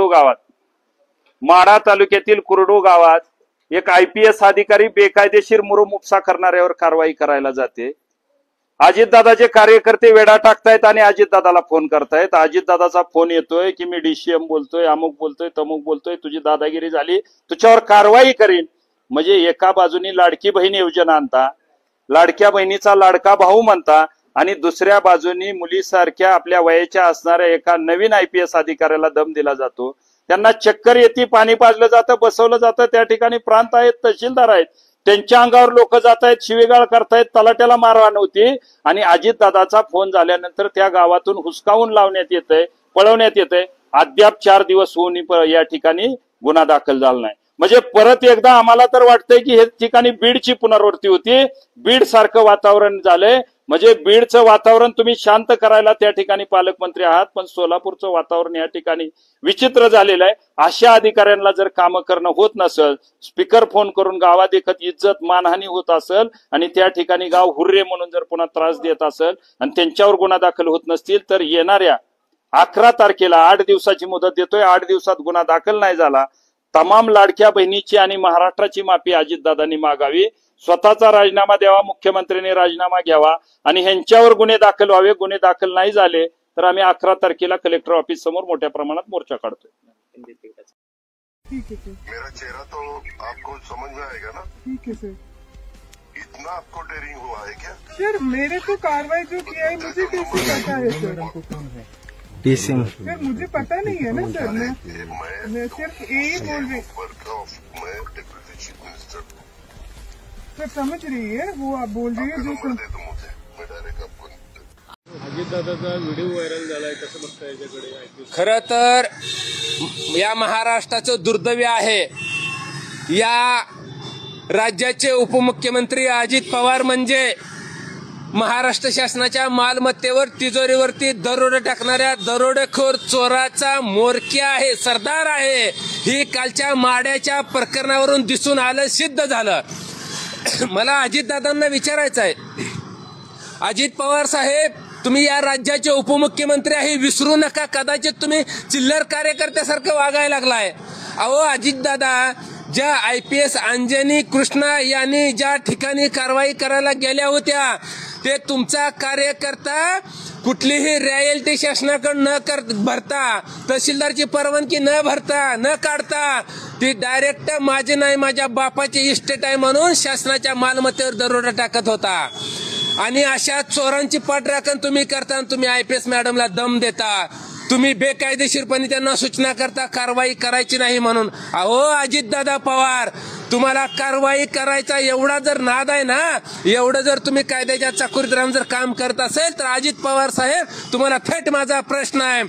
कुरडू गावात, माढा तालुक्यातील कुरडू गावात एक IPS अधिकारी बेकायदेशीर मुरुम उपसा करणाऱ्यावर कारवाई करायला जाते। अजितदादाचे कार्यकर्ते वेडा टाकतायत आणि अजितदादाला फोन करतायत। अजितदादाचा फोन येतोय की मी DCM बोलतोय, अमुक बोलतोय, तमुक बोलतोय, तुझी दादागिरी झाली, तुझ्यावर कारवाई करीन। म्हणजे एका बाजूनी लाडकी बहीण योजना आणता, लाडक्या बहिणीचा लाडका भाऊ म्हणता, आणि दुसऱ्या बाजूनी मुलीसारख्या आपल्या वयाच्या असणाऱ्या एका नवीन IPS अधिकाऱ्याला दम दिला जातो। त्यांना चक्कर येते, पाणी पाजलं जातं, बसवलं जातं। त्या ठिकाणी प्रांत आहेत, तहसीलदार आहेत, त्यांच्या अंगावर लोक जात आहेत, शिवेगाळ करतायत, तलाट्याला मारहाण होती। आणि अजितदादाचा फोन झाल्यानंतर त्या गावातून हुसकावून लावण्यात येतंय, पळवण्यात येतंय। अद्याप 4 दिवस होऊन या ठिकाणी गुन्हा दाखल झाला नाही। म्हणजे परत एकदा आम्हाला तर वाटतंय की हे ठिकाणी बीडची पुनरावृत्ती होती, बीड सारखं वातावरण झालंय। म्हणजे बीडचं वातावरण तुम्ही शांत करायला त्या ठिकाणी पालकमंत्री आहात, पण सोलापूरचं वातावरण या ठिकाणी विचित्र झालेलं आहे। अशा अधिकाऱ्यांना जर कामं करणं होत नसेल, स्पीकर फोन करून गावात एकत इज्जत मानहानी होत असेल आणि त्या ठिकाणी गाव हुर्रे म्हणून जर पुन्हा त्रास देत असेल आणि त्यांच्यावर गुन्हा दाखल होत नसतील, तर येणाऱ्या 11 तारखेला 8 दिवसाची मुदत देतोय। 8 दिवसात गुन्हा दाखल नाही झाला, तमाम लाडक्या बहिणीची आणि महाराष्ट्राची माफी अजितदादांनी मागावी, स्वतःचा राजीनामा द्यावा, मुख्यमंत्र्यांनी राजीनामा घ्यावा आणि ह्यांच्यावर गुन्हे दाखल व्हावे। गुन्हे दाखल नाही झाले तर आम्ही 11 तारखेला कलेक्टर ऑफिस समोर मोठ्या प्रमाणात मोर्चा काढतोय। मेरा चेहरा तो आपको समझ में आएगा ना? ठीक है सर। इतना आपको डेयरिंग हुआ है क्या? सर मेरे को कार्रवाई जो किया है मुझे कैसे पता है सर? DCM सर मुझे पता नहीं है ना सर, मैं सिर्फ यही बोल रही। सर समझ रही है वो आप बोल रही है जो अजितदादाचा व्हिडिओ व्हायरल झालाय, कसं बघताय याच्याकडे? खरं तर या महाराष्ट्राचं दुर्दैव आहे, या राज्याचे उपमुख्यमंत्री अजित पवार म्हणजे महाराष्ट्र शासनाच्या मालमत्तेवर, तिजोरीवरती दरोडे टाकणाऱ्या दरोडेखोर चोराचा म्होरक्या आहे, सरदार आहे। ही कालच्या माड्याच्या प्रकरणावरून दिसून आलं, सिद्ध झालं। मला अजितदादांना विचारायचं आहे, अजित पवार साहेब तुम्ही या राज्याचे उपमुख्यमंत्री आहे, विसरू नका, कदाचित तुम्ही चिल्लर कार्यकर्त्यासारखं वागायला लागलाय। अहो अजितदादा, ज्या IPS अंजनी कृष्णा यांनी ज्या ठिकाणी कारवाई करायला गेल्या होत्या, ते तुमचा कार्यकर्ता कुठलीही रॉयल्टी शासनाकडे न भरता, तहसीलदारची परवानगी न भरता, न काढता, ती डायरेक्ट माझे नाही माझ्या बापाची इस्टेट आहे म्हणून शासनाच्या मालमत्तेवर दरोडा टाकत होता। आणि अशा चोरांची पाठराखण तुम्ही करता, तुम्ही IPS मॅडमला दम देता, तुम्ही बेकायदेशीरपणे त्यांना सूचना करता कारवाई करायची नाही म्हणून। अहो अजितदादा पवार, तुम्हाला कारवाई करायचा एवढा जर नाद आहे ना, एवढं जर तुम्ही कायद्याच्या चाकुरीत राहून जर काम करत असेल, तर अजित पवार साहेब तुम्हाला थेट माझा प्रश्न आहे,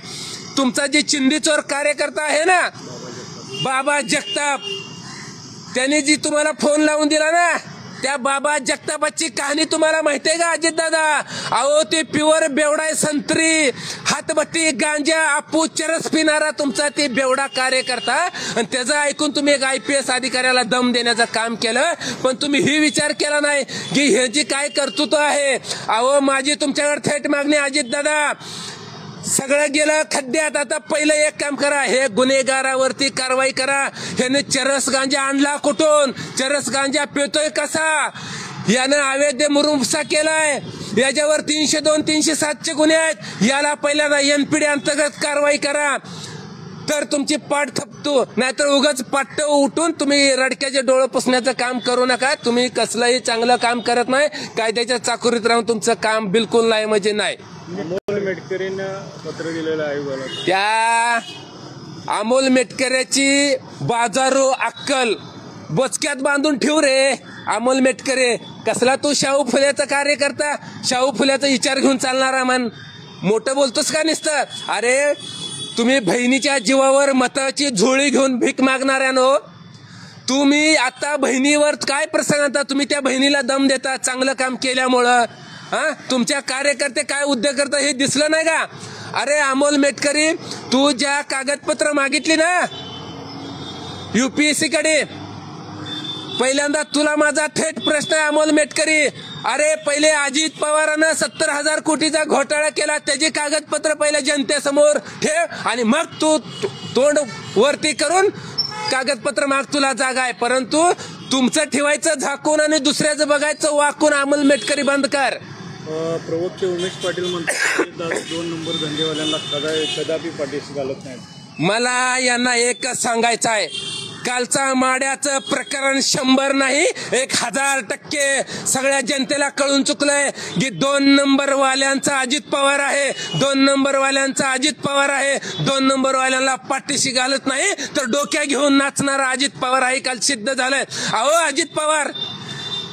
तुमचा जे चिंदीचोर कार्यकर्ता आहे ना बाबा जगताप, त्यांनी जी तुम्हाला फोन लावून दिला ना, त्या बाबा जगतापाची कहाणी तुम्हाला माहिती आहे का अजितदादा? अहो ते प्युअर बेवडा संत्री, हातभट्टी, गांजा, आपू, चरस पिणारा तुमचा ते बेवडा कार्यकर्ता, आणि त्याचं ऐकून तुम्ही एक IPS अधिकाऱ्याला दम देण्याचं काम केलं। पण तुम्ही ही विचार केला नाही की हे जी काय कर्तृत्व आहे। अहो माझी तुमच्याकडे थेट मागणी अजितदादा, सगळं गेलं खड्ड्यात, आता पहिलं एक काम करा, हे गुन्हेगारावरती कारवाई करा। ह्याने चरस गांजा आणला कुठून, चरस गांजा पितोय कसा, यानं अवैध मुरुमसा केलाय, याच्यावर 302, 307 गुन्हे आहेत, याला पहिल्यांदा NPD अंतर्गत कारवाई करा, तर तुमची पाठ थपतो। नाहीतर उगाच पाट्ट उठून तुम्ही रडक्याचे डोळे पुसण्याचं काम करू नका। तुम्ही कसलंही चांगलं काम करत नाही, कायद्याच्या चाकुरीत राहून तुमचं काम बिलकुल नाही म्हणजे नाही। अमोल मेटकरींना पत्र दिलेलं आयोगाला, त्या अमोल मेटकऱ्याची बाजारू अक्कल बोचक्यात बांधून ठेव रे। अमोल मेटकरे कसला तू शाहू फुल्याचा कार्यकर्ता, शाहू फुल्याचा विचार घेऊन चालणारा मन, मोठं बोलतोस का नुसतं? अरे तुम्ही बहिणीच्या जीवावर मताची झोळी घेऊन भीक मागणाऱ्यानो, तुम्ही आता बहिणीवर काय प्रसंग आणता? तुम्ही त्या बहिणीला दम देता चांगलं काम केल्यामुळं। तुमच्या कार्यकर्ते काय उद्योग करता हे दिसलं नाही का? अरे अमोल मेटकरी, तू ज्या कागदपत्र मागितली ना UPSC कडे, पहिल्यांदा तुला माझा थेट प्रश्न आहे अमोल मेटकरी, अरे पहिले अजित पवारांना 70,000 कोटीचा घोटाळा केला, त्याची कागदपत्र पहिले जनतेसमोर ठेव आणि मग तू तोंड वरती करून कागदपत्र माग, तुला जागा आहे. परंतु तुमचं ठेवायचं झाकून आणि दुसऱ्याचं बघायचं वाकून. अमोल मेटकरी बंद कर. प्रवक्ते उमेश पाटील म्हणतात 2 नंबर धंदेवाल्यांना कदापि पाठीशी घालत नाहीत. मला यांना एकच सांगायचं आहे, कालचा माड्याचं प्रकरण 100 नाही 1000% सगळ्या जनतेला कळून चुकलंय की 2 नंबर वाल्यांचा अजित पवार आहे, 2 नंबर वाल्यांचा अजित पवार आहे. 2 नंबर वाल्यांना पाठीशी घालत नाही तर डोक्या घेऊन नाचणारा अजित पवार आहे, काल सिद्ध झालंय. अहो अजित पवार,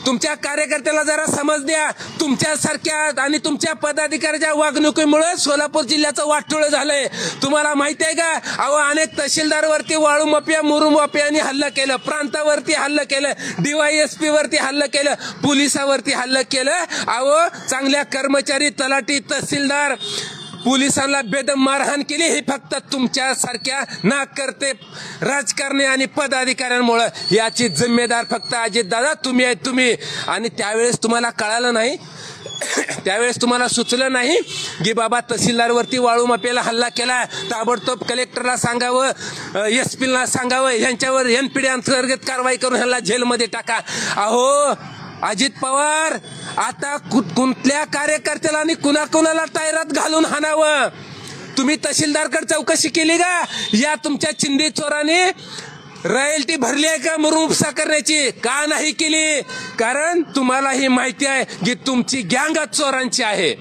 तुमच्या कार्यकर्त्याला जरा समज द्या. तुमच्यासारख्या आणि तुमच्या पदाधिकाऱ्याच्या वागणुकीमुळे सोलापूर जिल्ह्याचं वाटोळं झालंय. तुम्हाला माहिती आहे का? अहो अनेक तहसीलदारवरती वाळू माफिया मुरुम माफियांनी हल्ला केलं, प्रांतावरती हल्ला केलं, DYSP वरती हल्ला केलं, पोलिसावरती हल्ला केलं. अहो चांगल्या कर्मचारी, तलाठी, तहसीलदार, पोलिसांना बेदम मारहाण केली. हे फक्त तुमच्यासारख्या नाकर्ते राजकारणी आणि पदाधिकाऱ्यांमुळे. याची जिम्मेदार फक्त अजितदादा तुम्ही आहे, तुम्ही. आणि त्यावेळेस तुम्हाला कळालं नाही, त्यावेळेस तुम्हाला सुचलं नाही की बाबा तहसीलदारवरती वाळू माफियाला हल्ला केला, ताबडतोब कलेक्टरला सांगावं, SP ला सांगावं, यांच्यावर NPD अंतर्गत कारवाई करून ह्याला जेलमध्ये टाका. अहो अजित पवार, आता कुठल्या कार्यकर्त्याला आणि कुणाकुणाला टायरात घालून हाणावं? तुम्ही तहसीलदारकडे चौकशी केली का? या तुमच्या चिंदी चोराने रॉयल्टी भरली आहे का मुरुम उपसा करण्याची? का नाही केली? कारण तुम्हाला ही माहिती आहे की तुमची गँग चोरांची आहे.